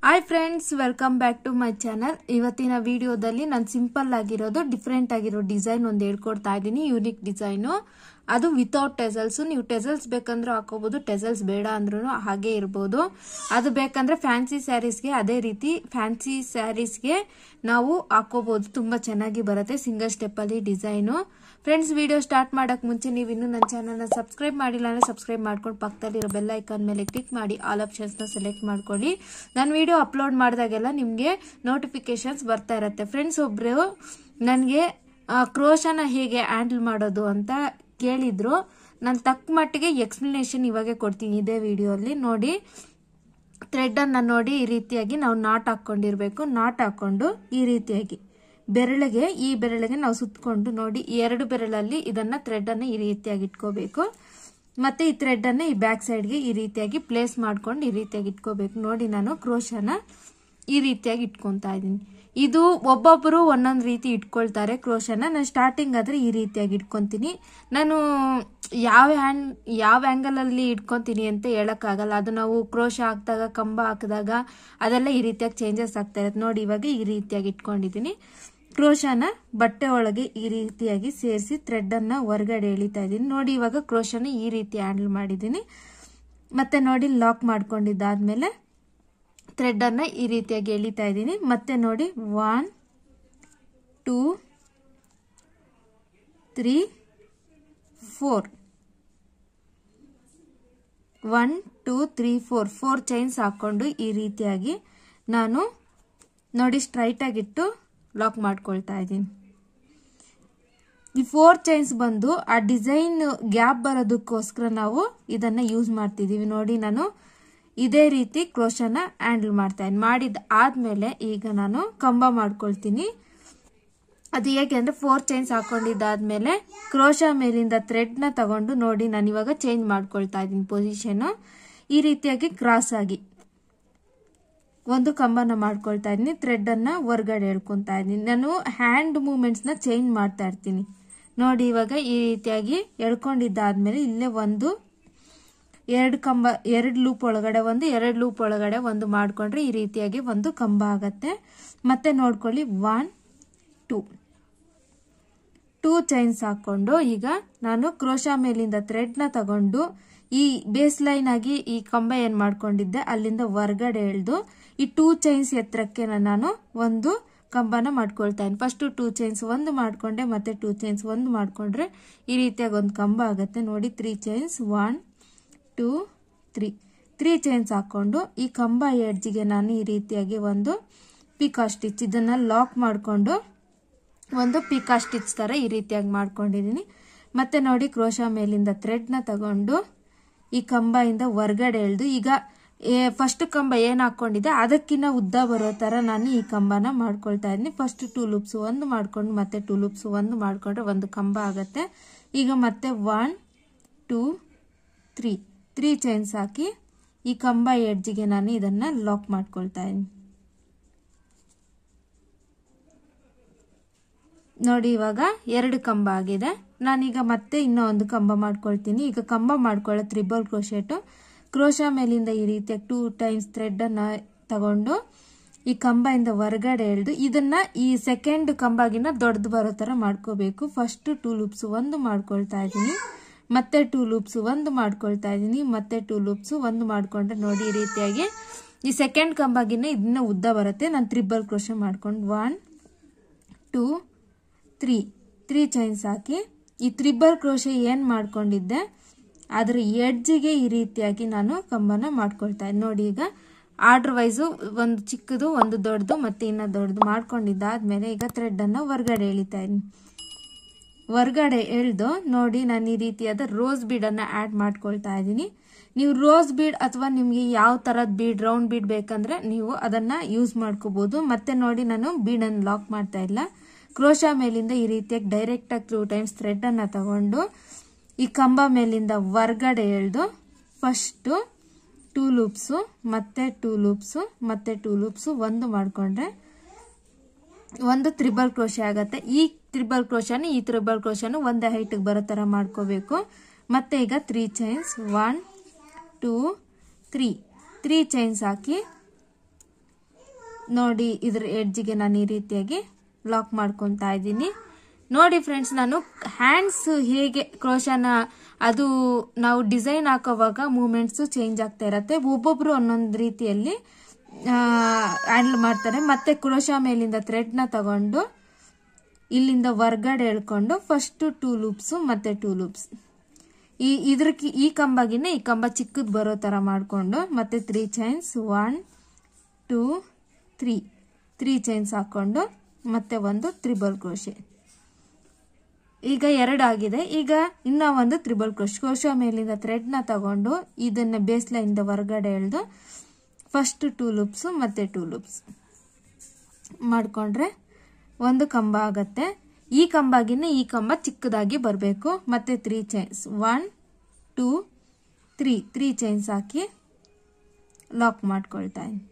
Hi friends, welcome back to my channel. ಇವತ್ತಿನ ವಿಡಿಯೋದಲ್ಲಿ ನಾನು ಸಿಂಪಲ್ ಆಗಿರೋದು ಡಿಫ್ರೆಂಟ್ ಆಗಿರೋ ಡಿಸೈನ್ ಒಂದು ಹೇಳ್ಕೊಡ್ತಾ ಇದ್ದೀನಿ. ಯೂನಿಕ್ ಡಿಸೈನು, ಅದು ವಿತೌಟ್ ಟೆಸಲ್ಸ್. ನೀವು ಟೆಸಲ್ಸ್ ಬೇಕಂದ್ರೆ ಹಾಕೋಬಹುದು, ಟೆಸಲ್ಸ್ ಬೇಡ ಅಂದ್ರೂ ಹಾಗೆ ಇರ್ಬೋದು. ಅದು ಬೇಕಂದ್ರೆ ಫ್ಯಾನ್ಸಿ ಸ್ಯಾರೀಸ್ಗೆ, ಅದೇ ರೀತಿ ಫ್ಯಾನ್ಸಿ ಸ್ಯಾರೀಸ್ಗೆ ನಾವು ಹಾಕೋಬಹುದು. ತುಂಬಾ ಚೆನ್ನಾಗಿ ಬರುತ್ತೆ ಸಿಂಗಲ್ ಸ್ಟೆಪ್ ಅಲ್ಲಿ ಡಿಸೈನು. ಫ್ರೆಂಡ್ಸ್, ವಿಡಿಯೋ ಸ್ಟಾರ್ಟ್ ಮಾಡಕ್ ಮುಂಚೆ ನೀವು ಇನ್ನೂ ನನ್ನ ಚಾನಲ್ನ ಸಬ್ಸ್ಕ್ರೈಬ್ ಮಾಡಿಲ್ಲ ಅಂದ್ರೆ ಸಬ್ಸ್ಕ್ರೈಬ್ ಮಾಡ್ಕೊಂಡು ಪಕ್ಕದಲ್ಲಿರೋ ಬೆಲ್ ಐಕಾನ್ ಮೇಲೆ ಕ್ಲಿಕ್ ಮಾಡಿ ಆಲ್ ಆಪ್ಷನ್ಸ್ನ ಸೆಲೆಕ್ಟ್ ಮಾಡ್ಕೊಳ್ಳಿ. ನಾನು ವಿಡಿಯೋ ಅಪ್ಲೋಡ್ ಮಾಡಿದಾಗೆಲ್ಲ ನಿಮಗೆ ನೋಟಿಫಿಕೇಶನ್ಸ್ ಬರ್ತಾ ಇರುತ್ತೆ. ಫ್ರೆಂಡ್ಸ್, ಒಬ್ರು ನನಗೆ ಕ್ರೋಶನ ಹೇಗೆ ಹ್ಯಾಂಡಲ್ ಮಾಡೋದು ಅಂತ ಕೇಳಿದ್ರು. ನಾನು ತಕ್ಕ ಮಟ್ಟಿಗೆ ಎಕ್ಸ್ಪ್ಲನೇಷನ್ ಇವಾಗೆ ಕೊಡ್ತೀನಿ ಇದೇ ವಿಡಿಯೋಲ್ಲಿ. ನೋಡಿ, ಥ್ರೆಡ್ ಅನ್ನ ನೋಡಿ ಈ ರೀತಿಯಾಗಿ ನಾವು ನಾಟ್ ಹಾಕೊಂಡಿರ್ಬೇಕು. ನಾಟ್ ಹಾಕೊಂಡು ಈ ರೀತಿಯಾಗಿ ಈ ಬೆರಳಿಗೆ ನಾವು ಸುತ್ತಕೊಂಡು ನೋಡಿ, ಎರಡು ಬೆರಳಲ್ಲಿ ಇದನ್ನ ಥ್ರೆಡ್ ಅನ್ನ ಈ ರೀತಿಯಾಗಿ ಇಟ್ಕೋಬೇಕು. ಮತ್ತೆ ಈ ಥ್ರೆಡ್ ಅನ್ನ ಈ ಬ್ಯಾಕ್ ಸೈಡ್ಗೆ ಈ ರೀತಿಯಾಗಿ ಪ್ಲೇಸ್ ಮಾಡ್ಕೊಂಡು ಈ ರೀತಿಯಾಗಿ ಇಟ್ಕೋಬೇಕು. ನೋಡಿ, ನಾನು ಕ್ರೋಶನ ಈ ರೀತಿಯಾಗಿ ಇಟ್ಕೊಂತಾ ಇದ್ದೀನಿ. ಇದು ಒಬ್ಬೊಬ್ಬರು ಒಂದೊಂದು ರೀತಿ ಇಟ್ಕೊಳ್ತಾರೆ ಕ್ರೋಶನ. ನಾನು ಸ್ಟಾರ್ಟಿಂಗ್ ಆದ್ರೆ ಈ ರೀತಿಯಾಗಿ ಇಟ್ಕೊಂತೀನಿ. ನಾನು ಯಾವ ಆಂಗಲ್ ಅಲ್ಲಿ ಇಟ್ಕೊಂತೀನಿ ಅಂತ ಹೇಳಕ್ಕಾಗಲ್ಲ. ಅದು ನಾವು ಕ್ರೋಶ ಹಾಕಿದಾಗ, ಕಂಬ ಹಾಕಿದಾಗ ಅದೆಲ್ಲ ಈ ರೀತಿಯಾಗಿ ಚೇಂಜಸ್ ಆಗ್ತಾ ಇರುತ್ತೆ. ನೋಡಿ, ಇವಾಗ ಈ ರೀತಿಯಾಗಿ ಇಟ್ಕೊಂಡಿದ್ದೀನಿ. ಕ್ರೋಶನ ಬಟ್ಟೆ ಒಳಗೆ ಈ ರೀತಿಯಾಗಿ ಸೇರಿಸಿ ಥ್ರೆಡ್ ಅನ್ನ ಹೊರಗಡೆ ಎಳಿತಾ ಇದ್ದೀನಿ. ನೋಡಿ, ಇವಾಗ ಕ್ರೋಶನ ಈ ರೀತಿ ಹ್ಯಾಂಡಲ್ ಮಾಡಿದ್ದೀನಿ. ಮತ್ತೆ ನೋಡಿ, ಲಾಕ್ ಮಾಡ್ಕೊಂಡಿದ್ದಾದ್ಮೇಲೆ ಥ್ರೆಡ್ ಅನ್ನ ಈ ರೀತಿಯಾಗಿ ಎಳಿತಾ ಇದ್ದೀನಿ. ಮತ್ತೆ ನೋಡಿ, 1 2 3 4 1 2 3 4 ಚೈನ್ಸ್ ಹಾಕೊಂಡು ಈ ರೀತಿಯಾಗಿ ನಾನು ನೋಡಿ ಸ್ಟ್ರೈಟ್ ಆಗಿಟ್ಟು ಲಾಕ್ ಮಾಡ್ಕೊಳ್ತಾ ಇದ್ದೀನಿ. ಈ 4 ಚೈನ್ಸ್ ಬಂದು ಆ ಡಿಸೈನ್ ಗ್ಯಾಪ್ ಬರೋದಕ್ಕೋಸ್ಕರ ನಾವು ಇದನ್ನ ಯೂಸ್ ಮಾಡ್ತಿದೀವಿ. ನೋಡಿ, ನಾನು ಇದೇ ರೀತಿ ಕ್ರೋಶನ ಹ್ಯಾಂಡಲ್ ಮಾಡ್ತಾ ಇದ್ದೀನಿ. ಮಾಡಿದ ಆದ್ಮೇಲೆ ಈಗ ನಾನು ಕಂಬ ಮಾಡ್ಕೊಳ್ತೀನಿ. ಅದು ಹೇಗೆ ಅಂದ್ರೆ 4 ಚೈನ್ಸ್ ಹಾಕೊಂಡಿದ್ದಾದ್ಮೇಲೆ ಕ್ರೋಶ ಮೇಲಿಂದ ಥ್ರೆಡ್ ನ ತಗೊಂಡು ನೋಡಿ, ನಾನು ಇವಾಗ ಚೇಂಜ್ ಮಾಡ್ಕೊಳ್ತಾ ಇದ್ದೀನಿ ಪೊಸಿಷನ್. ಈ ರೀತಿಯಾಗಿ ಕ್ರಾಸ್ ಆಗಿ ಒಂದು ಕಂಬನ ಮಾಡ್ಕೊಳ್ತಾ ಇದ್ದೀನಿ. ಥ್ರೆಡ್ ಅನ್ನ ಹೊರಗಡೆ ಎಳ್ಕೊಂತಾ ಇದ್ದೀನಿ. ನಾನು ಹ್ಯಾಂಡ್ ಮೂವ್ಮೆಂಟ್ಸ್ ನ ಚೇಂಜ್ ಮಾಡ್ತಾ ಇರ್ತೀನಿ. ನೋಡಿ, ಇವಾಗ ಈ ರೀತಿಯಾಗಿ ಎಳ್ಕೊಂಡಿದ್ದಾದ್ಮೇಲೆ ಇಲ್ಲೇ ಎರಡು ಲೂಪ್ ಒಳಗಡೆ ಎರಡು ಲೂಪ್ ಒಳಗಡೆ ಒಂದು ಮಾಡ್ಕೊಂಡ್ರೆ ಈ ರೀತಿಯಾಗಿ ಒಂದು ಕಂಬ ಆಗತ್ತೆ. ಮತ್ತೆ ನೋಡ್ಕೊಳ್ಳಿ, 1 2 ಚೈನ್ಸ್ ಹಾಕೊಂಡು ಈಗ ನಾನು ಕ್ರೋಶ ಮೇಲಿಂದ ಥ್ರೆಡ್ ನ ತಗೊಂಡು ಈ ಬೇಸ್ ಲೈನ್ ಆಗಿ ಈ ಕಂಬ ಏನ್ ಮಾಡ್ಕೊಂಡಿದ್ದೆ ಅಲ್ಲಿಂದ ಹೊರಗಡೆ ಎಳೆದು ಈ 2 ಚೈನ್ಸ್ ಎತ್ತರಕ್ಕೆ ನಾನು ಒಂದು ಕಂಬನ ಮಾಡ್ಕೊಳ್ತಾ ಇದ್ದೀನಿ. ಫಸ್ಟ್ 2 ಚೈನ್ಸ್ ಒಂದು ಮಾಡ್ಕೊಂಡೆ, ಮತ್ತೆ 2 ಚೈನ್ಸ್ ಒಂದು ಮಾಡ್ಕೊಂಡ್ರೆ ಈ ರೀತಿಯಾಗಿ ಒಂದು ಕಂಬ ಆಗತ್ತೆ. ನೋಡಿ, 3 ಚೈನ್ಸ್ 1 2 3 ಚೈನ್ಸ್ ಹಾಕೊಂಡು ಈ ಕಂಬ ಎಡ್ಜಿಗೆ ನಾನು ಈ ರೀತಿಯಾಗಿ ಒಂದು ಪಿಕಾ ಸ್ಟಿಚ್, ಇದನ್ನ ಲಾಕ್ ಮಾಡ್ಕೊಂಡು ಒಂದು ಪಿಕಾ ಸ್ಟಿಚ್ ತರ ಈ ರೀತಿಯಾಗಿ ಮಾಡ್ಕೊಂಡಿದೀನಿ. ಮತ್ತೆ ನೋಡಿ, ಕ್ರೋಶ ಮೇಲಿಂದ ಥ್ರೆಡ್ ನ ತಗೊಂಡು ಈ ಕಂಬದಿಂದ ಹೊರಗಡೆ ಎಳೆದು ಈಗ ಫಸ್ಟ್ ಕಂಬ ಏನ್ ಹಾಕೊಂಡಿದ್ದೆ ಅದಕ್ಕಿಂತ ಉದ್ದ ಬರೋ ತರ ನಾನು ಈ ಕಂಬನ ಮಾಡ್ಕೊಳ್ತಾ ಇದ್ದೀನಿ. ಫಸ್ಟ್ 2 ಲೂಪ್ಸ್ ಒಂದು ಮಾಡ್ಕೊಂಡು ಮತ್ತೆ 2 ಲೂಪ್ಸ್ ಒಂದು ಮಾಡ್ಕೊಂಡ್ರೆ ಒಂದು ಕಂಬ ಆಗತ್ತೆ. ಈಗ ಮತ್ತೆ 1 2 3 ಚೈನ್ಸ್ ಹಾಕಿ ಈ ಕಂಬ ಎಡ್ಜಿಗೆ ನಾನು ಇದನ್ನ ಲಾಕ್ ಮಾಡ್ಕೊಳ್ತಾ ಇದ್ದೀನಿ. ನೋಡಿ, ಇವಾಗ 2 ಕಂಬ ಆಗಿದೆ. ನಾನೀಗ ಮತ್ತೆ ಇನ್ನೂ ಒಂದು ಕಂಬ ಮಾಡ್ಕೊಳ್ತೀನಿ. ಈಗ ಕಂಬ ಮಾಡ್ಕೊಳ್ಳೋ ತ್ರಿಬಲ್ ಕ್ರೋಶೆಟ್, ಕ್ರೋಶ ಮೇಲಿಂದ ಈ ರೀತಿಯಾಗಿ 2 ಟೈಮ್ಸ್ ಥ್ರೆಡ್ ಅನ್ನ ತಗೊಂಡು ಈ ಕಂಬದಿಂದ ಹೊರಗಡೆ ಎಳೆದು ಇದನ್ನ ಈ ಸೆಕೆಂಡ್ ಕಂಬಗಿನ ದೊಡ್ಡದು ಬರೋ ತರ ಮಾಡ್ಕೋಬೇಕು. ಫಸ್ಟ್ 2 ಲೂಪ್ಸ್ ಒಂದು ಮಾಡ್ಕೊಳ್ತಾ ಇದ್ದೀನಿ, ಮತ್ತೆ 2 ಲೂಪ್ಸ್ ಒಂದು ಮಾಡ್ಕೊಳ್ತಾ ಇದ್ದೀನಿ, ಮತ್ತೆ 2 ಲೂಪ್ಸ್ ಒಂದು ಮಾಡ್ಕೊಂಡ್ರೆ ನೋಡಿ ಈ ರೀತಿಯಾಗಿ ಈ ಸೆಕೆಂಡ್ ಕಂಬಗಿನ ಇದನ್ನ ಉದ್ದ ಬರುತ್ತೆ. ನಾನು ತ್ರಿಬಲ್ ಕ್ರೋಶ ಮಾಡ್ಕೊಂಡು 1 2 3 ಚೈನ್ಸ್ ಹಾಕಿ ಈ ತ್ರಿಬಲ್ ಕ್ರೋಶ ಏನ್ ಮಾಡ್ಕೊಂಡಿದ್ದೆ ಅದ್ರ ಎಡ್ಜಿಗೆ ಈ ರೀತಿಯಾಗಿ ನಾನು ಕಂಬನ ಮಾಡ್ಕೊಳ್ತಾ ಇದ್ದೀನಿ. ನೋಡಿ, ಈಗ ಆರ್ಡರ್ ವೈಸ್ ಒಂದು ಚಿಕ್ಕದು, ಒಂದು ದೊಡ್ಡದು, ಮತ್ತೆ ಇನ್ನ ದೊಡ್ಡದು ಮಾಡ್ಕೊಂಡಿದ್ದಾದ್ಮೇಲೆ ಈಗ ಥ್ರೆಡ್ ಅನ್ನ ಹೊರಗಡೆ ಎಳಿತಾ ಇದ್ದೀನಿ. ಹೊರಗಡೆ ಎಳ್ದು ನೋಡಿ, ನಾನು ಈ ರೀತಿಯಾದ ರೋಸ್ ಬೀಡ್ ಅನ್ನ ಆಡ್ ಮಾಡ್ಕೊಳ್ತಾ ಇದ್ದೀನಿ. ನೀವು ರೋಸ್ ಬೀಡ್ ಅಥವಾ ನಿಮ್ಗೆ ಯಾವ ತರದ್ ಬೀಡ್, ರೌಂಡ್ ಬೀಡ್ ಬೇಕಂದ್ರೆ ನೀವು ಅದನ್ನ ಯೂಸ್ ಮಾಡ್ಕೋಬಹುದು. ಮತ್ತೆ ನೋಡಿ, ನಾನು ಬೀಡ್ ಅನ್ನು ಲಾಕ್ ಮಾಡ್ತಾ ಇಲ್ಲ. ಕ್ರೋಶ ಮೇಲಿಂದ ಈ ರೀತಿಯಾಗಿ ಡೈರೆಕ್ಟ್ ಆಗಿ 2 ಟೈಮ್ಸ್ ಥ್ರೆಡ್ ಅನ್ನ ತಗೊಂಡು ಈ ಕಂಬ ಮೇಲಿಂದ ಹೊರಗಡೆ ಎಳೆದು ಫಸ್ಟ್ 2 ಲೂಪ್ಸ್ ಮತ್ತೆ 2 ಲೂಪ್ಸ್ ಮತ್ತೆ 2 ಲೂಪ್ಸ್ ಒಂದು ಮಾಡ್ಕೊಂಡ್ರೆ ಒಂದು ತ್ರಿಬಲ್ ಕ್ರೋಶೆ ಆಗತ್ತೆ. ಈ ತ್ರಿಬಲ್ ಕ್ರೋಶನು ಒಂದೇ ಹೈಟ್ ಬರೋ ತರ ಮಾಡ್ಕೋಬೇಕು. ಮತ್ತೆ ಈಗ 3 ಚೈನ್ಸ್ 1 2 3 ಚೈನ್ಸ್ ಹಾಕಿ ನೋಡಿ ಇದ್ರ ಎಡ್ಜಿಗೆ ನಾನು ಈ ರೀತಿಯಾಗಿ ಲಾಕ್ ಮಾಡ್ಕೊತಾ ಇದ್ದೀನಿ. ನೋಡಿ ಫ್ರೆಂಡ್ಸ್, ನಾನು ಹ್ಯಾಂಡ್ಸ್ ಹೇಗೆ ಕ್ರೋಶನ ಅದು ನಾವು ಡಿಸೈನ್ ಹಾಕೋವಾಗ ಮೂವ್ಮೆಂಟ್ಸ್ ಚೇಂಜ್ ಆಗ್ತಾ ಇರತ್ತೆ. ಒಬ್ಬೊಬ್ರು ಒಂದೊಂದು ರೀತಿಯಲ್ಲಿ ಹ್ಯಾಂಡಲ್ ಮಾಡ್ತಾರೆ. ಮತ್ತೆ ಕ್ರೋಶ ಮೇಲಿಂದ ಥ್ರೆಡ್ನ ತಗೊಂಡು ಇಲ್ಲಿಂದ ಹೊರ್ಗಡೆ ಎಳ್ಕೊಂಡು ಫಸ್ಟ್ 2 ಲೂಪ್ಸ್ ಮತ್ತೆ 2 ಲೂಪ್ಸ್ ಈ ಕಂಬಗಿನೇ ಈ ಕಂಬ ಚಿಕ್ಕದ್ ಬರೋ ತರ ಮಾಡ್ಕೊಂಡು ಮತ್ತೆ 3 ಚೈನ್ಸ್ 1 2 3 ಚೈನ್ಸ್ ಹಾಕೊಂಡು ಮತ್ತೆ ಒಂದು ತ್ರಿಬಲ್ ಕ್ರೋಶೆ. ಈಗ 2 ಆಗಿದೆ. ಈಗ ಇನ್ನ ಒಂದು ತ್ರಿಬಲ್ ಕ್ರೋಶ ಮೇಲಿಂದ ಥ್ರೆಡ್ ನ ತಗೊಂಡು ಇದನ್ನ ಬೇಸ್ ಲೈನ್ ಇಂದ ಹೊರಗಡೆ ಎಳೆದು ಫಸ್ಟ್ 2 ಲೂಪ್ಸ್ ಮತ್ತೆ 2 ಲೂಪ್ಸ್ ಮಾಡ್ಕೊಂಡ್ರೆ ಒಂದು ಕಂಬ ಆಗತ್ತೆ. ಈ ಕಂಬಗಿನ ಈ ಕಂಬ ಚಿಕ್ಕದಾಗಿ ಬರಬೇಕು. ಮತ್ತೆ 3 ಚೈನ್ಸ್ 1 2 3 ಚೈನ್ಸ್ ಹಾಕಿ ಲಾಕ್ ಮಾಡ್ಕೊಳ್ತಾ ಇದ್ದೀನಿ.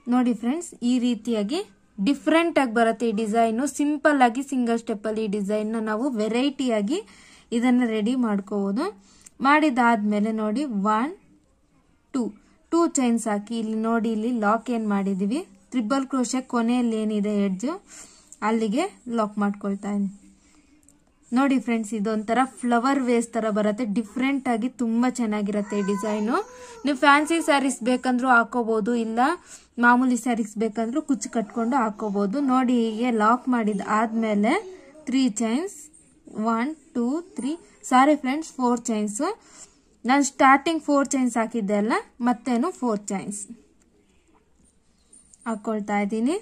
ನೋಡಿ ಫ್ರೆಂಡ್ಸ್, ಈ ರೀತಿಯಾಗಿ ಡಿಫ್ರೆಂಟ್ ಆಗಿ ಬರುತ್ತೆ ಈ ಡಿಸೈನ್. ಸಿಂಪಲ್ ಆಗಿ ಸಿಂಗಲ್ ಸ್ಟೆಪ್ ಅಲ್ಲಿ ಈ ಡಿಸೈನ್ ನಾವು ವೆರೈಟಿ ಆಗಿ ಇದನ್ನ ರೆಡಿ ಮಾಡ್ಕೋಬಹುದು. ಮಾಡಿದಾದ್ಮೇಲೆ ನೋಡಿ 1 2 ಚೈನ್ಸ್ ಹಾಕಿ ಇಲ್ಲಿ ನೋಡಿ ಇಲ್ಲಿ ಲಾಕ್ ಏನ್ ಮಾಡಿದೀವಿ ತ್ರಿಬಲ್ ಕ್ರೋಶೆ ಕೊನೆಯಲ್ಲಿ ಏನಿದೆ ಎಡ್ಜ್ ಅಲ್ಲಿಗೆ ಲಾಕ್ ಮಾಡ್ಕೊಳ್ತಾ ಇದ್ದೀನಿ. ನೋಡಿ ಫ್ರೆಂಡ್ಸ್, ಇದೊಂಥರ ಫ್ಲವರ್ ವೇಸ್ ತರ ಬರುತ್ತೆ. ಡಿಫ್ರೆಂಟ್ ಆಗಿ ತುಂಬಾ ಚೆನ್ನಾಗಿರುತ್ತೆ ಈ ಡಿಸೈನು. ನೀವು ಫ್ಯಾನ್ಸಿ ಸ್ಯಾರೀಸ್ ಬೇಕಂದ್ರೂ ಹಾಕೋಬಹುದು, ಇಲ್ಲ ಮಾಮೂಲಿ ಸ್ಯಾರೀಸ್ ಬೇಕಂದ್ರೂ ಕುಚ್ಚು ಕಟ್ಕೊಂಡು ಹಾಕೋಬಹುದು. ನೋಡಿ ಹೀಗೆ ಲಾಕ್ ಮಾಡಿದ ಆದ್ಮೇಲೆ 3 ಚೈನ್ಸ್ 1 2 3 ಸಾರಿ ಫ್ರೆಂಡ್ಸ್ 4 ಚೈನ್ಸ್. ನಾನು ಸ್ಟಾರ್ಟಿಂಗ್ 4 ಚೈನ್ಸ್ ಹಾಕಿದ್ದೆ ಅಲ್ಲ, ಮತ್ತೇನು 4 ಚೈನ್ಸ್ ಹಾಕೊಳ್ತಾ ಇದ್ದೀನಿ.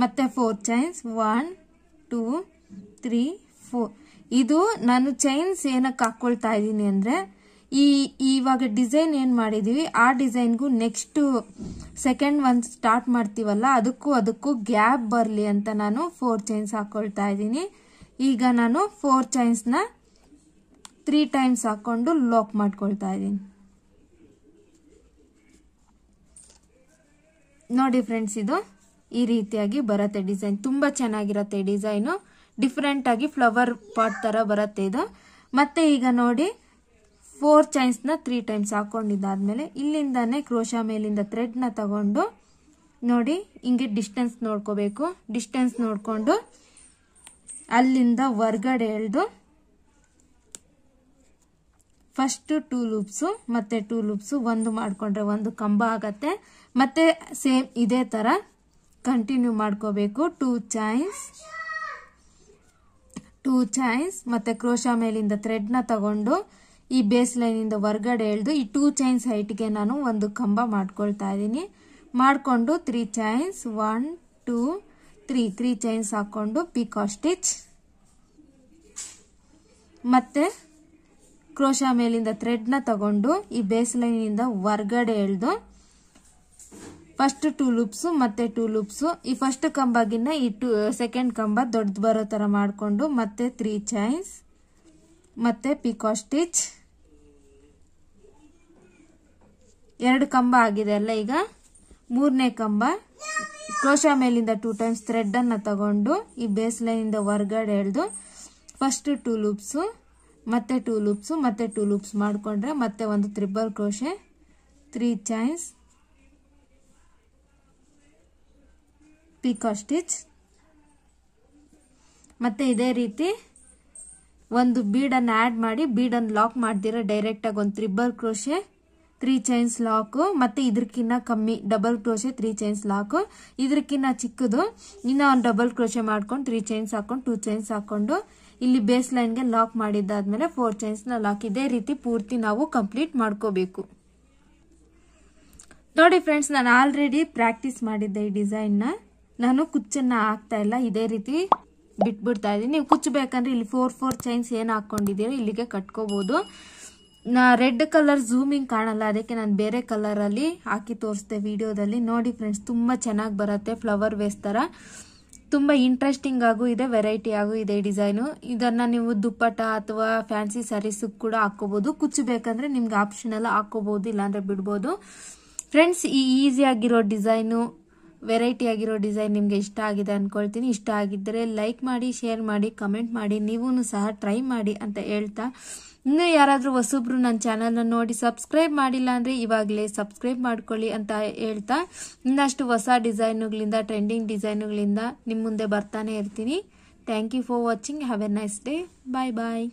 ಮತ್ತೆ 4 ಚೈನ್ಸ್ 1 2 3 4. ಇದು ನಾನು ಚೈನ್ಸ್ ಏನಕ್ಕೆ ಹಾಕೊಳ್ತಾ ಇದ್ದೀನಿ ಅಂದ್ರೆ ಇವಾಗ ಡಿಸೈನ್ ಏನ್ ಮಾಡಿದೀವಿ ಆ ಡಿಸೈನ್ಗೂ ನೆಕ್ಸ್ಟ್ ಸೆಕೆಂಡ್ ಒಂದು ಸ್ಟಾರ್ಟ್ ಮಾಡ್ತೀವಲ್ಲ ಅದಕ್ಕೂ ಗ್ಯಾಪ್ ಬರಲಿ ಅಂತ ನಾನು 4 ಚೈನ್ಸ್ ಹಾಕೊಳ್ತಾ ಇದ್ದೀನಿ. ಈಗ ನಾನು 4 ಚೈನ್ಸ್ ನ 3 ಟೈಮ್ಸ್ ಹಾಕೊಂಡು ಲಾಕ್ ಮಾಡ್ಕೊಳ್ತಾ ಇದ್ದೀನಿ. ನೋಡಿ ಫ್ರೆಂಡ್ಸ್, ಇದು ಈ ರೀತಿಯಾಗಿ ಬರುತ್ತೆ ಡಿಸೈನ್. ತುಂಬಾ ಚೆನ್ನಾಗಿರುತ್ತೆ ಈ ಡಿಸೈನು. ಡಿಫ್ರೆಂಟ್ ಆಗಿ ಫ್ಲವರ್ ಪಾಟ್ ತರ ಬರುತ್ತೆ ಇದು. ಮತ್ತೆ ಈಗ ನೋಡಿ 4 ಚೈನ್ಸ್ ನ 3 ಟೈಮ್ಸ್ ಹಾಕೊಂಡಿದ್ದಾದ್ಮೇಲೆ ಇಲ್ಲಿಂದಾನೆ ಕ್ರೋಶ ಮೇಲಿಂದ ಥ್ರೆಡ್ ನ ತಗೊಂಡು ನೋಡಿ ಹಿಂಗೆ ಡಿಸ್ಟೆನ್ಸ್ ನೋಡ್ಕೋಬೇಕು. ಡಿಸ್ಟೆನ್ಸ್ ನೋಡ್ಕೊಂಡು ಅಲ್ಲಿಂದ ಹೊರ್ಗಡೆ ಎಳೆದು ಫಸ್ಟ್ 2 ಲೂಪ್ಸ್ ಮತ್ತೆ 2 ಲೂಪ್ಸ್ ಒಂದು ಮಾಡ್ಕೊಂಡ್ರೆ ಒಂದು ಕಂಬ ಆಗತ್ತೆ. ಮತ್ತೆ ಸೇಮ್ ಇದೇ ತರ ಕಂಟಿನ್ಯೂ ಮಾಡ್ಕೋಬೇಕು. 2 ಚೈನ್ಸ್ ಮತ್ತೆ ಕ್ರೋಶ ಮೇಲಿಂದ ಥ್ರೆಡ್ ನ ತಗೊಂಡು ಈ ಬೇಸ್ ಲೈನ್ ಇಂದ ಹೊರ್ಗಡೆ ಎಳೆದು ಈ 2 ಚೈನ್ಸ್ ಹೈಟ್ಗೆ ನಾನು ಒಂದು ಕಂಬ ಮಾಡ್ಕೊಳ್ತಾ ಇದ್ದೀನಿ. ಮಾಡ್ಕೊಂಡು 3 ಚೈನ್ಸ್ 1 2 3 ಚೈನ್ಸ್ ಹಾಕೊಂಡು ಪಿಕೋ ಸ್ಟಿಚ್ ಮತ್ತೆ ಕ್ರೋಶ ಮೇಲಿಂದ ಥ್ರೆಡ್ ನ ತಗೊಂಡು ಈ ಬೇಸ್ ಲೈನ್ ಇಂದ ಹೊರ್ಗಡೆ ಎಳೆದು ಫಸ್ಟ್ 2 ಲೂಪ್ಸ್ ಮತ್ತೆ 2 ಲೂಪ್ಸ್. ಈ ಫಸ್ಟ್ ಕಂಬಗಿನ್ನ ಈ ಸೆಕೆಂಡ್ ಕಂಬ ದೊಡ್ಡ ಬರೋ ತರ ಮಾಡ್ಕೊಂಡು ಮತ್ತೆ 3 ಚೈನ್ಸ್ ಮತ್ತೆ ಪಿಕೋ ಸ್ಟಿಚ್. 2 ಕಂಬ ಆಗಿದೆ ಅಲ್ಲ. ಈಗ 3ನೇ ಕಂಬ ಕ್ರೋಶ ಮೇಲಿಂದ 2 ಟೈಮ್ಸ್ ಥ್ರೆಡ್ ಅನ್ನ ತಗೊಂಡು ಈ ಬೇಸ್ ಲೈನ್ ಇಂದ ಹೊರ್ಗಡೆ ಎಳೆದು ಫಸ್ಟ್ 2 ಲೂಪ್ಸ್ ಮತ್ತೆ 2 ಲೂಪ್ಸ್ ಮತ್ತೆ 2 ಲೂಪ್ಸ್ ಮಾಡ್ಕೊಂಡ್ರೆ ಮತ್ತೆ ಒಂದು treble crochet 3 chains picot stitch. ಮತ್ತೆ ಇದೇ ರೀತಿ ಒಂದು ಬೀಡನ್ನು ಆಡ್ ಮಾಡಿ ಬೀಡನ್ನು ಲಾಕ್ ಮಾಡ್ದಿರ ಡೈರೆಕ್ಟ್ ಆಗಿ ಒಂದು ತ್ರಿಬಲ್ ಕ್ರೋಶೆ 3 ಚೈನ್ಸ್ ಲಾಕ್. ಮತ್ತೆ ಇದಕ್ಕಿನ್ನ ಕಮ್ಮಿ ಡಬಲ್ ಕ್ರೋಶೆ 3 ಚೈನ್ಸ್ ಲಾಕ್. ಇದಕ್ಕಿನ್ನ ಚಿಕ್ಕದು ಇನ್ನ ಒಂದು ಡಬಲ್ ಕ್ರೋಶೆ ಮಾಡ್ಕೊಂಡು 3 ಚೈನ್ಸ್ ಹಾಕೊಂಡು 2 ಚೈನ್ಸ್ ಹಾಕೊಂಡು ಇಲ್ಲಿ ಬೇಸ್ ಲೈನ್ಗೆ ಲಾಕ್ ಮಾಡಿದ್ದಾದ್ಮೇಲೆ 4 ಚೈನ್ಸ್ ನ ಲಾಕ್. ಇದೇ ರೀತಿ ಪೂರ್ತಿ ನಾವು ಕಂಪ್ಲೀಟ್ ಮಾಡ್ಕೋಬೇಕು. ನೋಡಿ ಫ್ರೆಂಡ್ಸ್, ನಾನು ಆಲ್ರೆಡಿ ಪ್ರಾಕ್ಟೀಸ್ ಮಾಡಿದ್ದೆ ಈ ಡಿಸೈನ್ ನ. ನಾನು ಕುಚ್ಚನ್ನ ಹಾಕ್ತಾ ಇಲ್ಲ, ಇದೇ ರೀತಿ ಬಿಟ್ಬಿಡ್ತಾ ಇದೀನಿ. ನೀವು ಕುಚ್ಚು ಬೇಕಂದ್ರೆ ಇಲ್ಲಿ 4 ಚೈನ್ಸ್ ಏನ್ ಹಾಕೊಂಡಿದ್ದೀರಾ ಇಲ್ಲಿಗೆ ಕಟ್ಕೋಬಹುದು. ರೆಡ್ ಕಲರ್ ಝೂಮಿಂಗ್ ಕಾಣಲ್ಲ, ಅದಕ್ಕೆ ನಾನು ಬೇರೆ ಕಲರ್ ಅಲ್ಲಿ ಹಾಕಿ ತೋರಿಸ್ದೆ ವಿಡಿಯೋದಲ್ಲಿ. ನೋಡಿ ಫ್ರೆಂಡ್ಸ್, ತುಂಬಾ ಚೆನ್ನಾಗಿ ಬರುತ್ತೆ ಫ್ಲವರ್ ವೇಸ್ ತರ. ತುಂಬಾ ಇಂಟ್ರೆಸ್ಟಿಂಗ್ ಆಗು ಇದೆ, ವೆರೈಟಿ ಆಗು ಇದೆ ಡಿಸೈನು. ಇದನ್ನ ನೀವು ದುಪ್ಪಟ್ಟ ಅಥವಾ ಫ್ಯಾನ್ಸಿ ಸ್ಯಾರೀಸ್ ಕೂಡ ಹಾಕೋಬಹುದು. ಕುಚ್ಚು ಬೇಕಂದ್ರೆ ನಿಮ್ಗೆ ಆಪ್ಷನಲ್ ಹಾಕೋಬಹುದು, ಇಲ್ಲಾಂದ್ರೆ ಬಿಡ್ಬೋದು. ಫ್ರೆಂಡ್ಸ್, ಈ ಈಸಿ ಆಗಿರೋ ಡಿಸೈನು ವೆರೈಟಿ ಆಗಿರೋ ಡಿಸೈನ್ ನಿಮಗೆ ಇಷ್ಟ ಆಗಿದೆ ಅಂದ್ಕೊಳ್ತೀನಿ. ಇಷ್ಟ ಆಗಿದ್ದರೆ ಲೈಕ್ ಮಾಡಿ, ಶೇರ್ ಮಾಡಿ, ಕಮೆಂಟ್ ಮಾಡಿ, ನೀವೂ ಸಹ ಟ್ರೈ ಮಾಡಿ ಅಂತ ಹೇಳ್ತಾ, ಇನ್ನೂ ಯಾರಾದರೂ ಹೊಸಬ್ರು ನನ್ನ ಚಾನಲ್ನ ನೋಡಿ ಸಬ್ಸ್ಕ್ರೈಬ್ ಮಾಡಿಲ್ಲ ಅಂದರೆ ಇವಾಗಲೇ ಸಬ್ಸ್ಕ್ರೈಬ್ ಮಾಡ್ಕೊಳ್ಳಿ ಅಂತ ಹೇಳ್ತಾ, ಇನ್ನಷ್ಟು ಹೊಸ ಡಿಸೈನುಗಳಿಂದ, ಟ್ರೆಂಡಿಂಗ್ ಡಿಸೈನುಗಳಿಂದ ನಿಮ್ಮ ಮುಂದೆ ಬರ್ತಾನೆ ಇರ್ತೀನಿ. Thank you for watching. Have a nice day. Bye bye.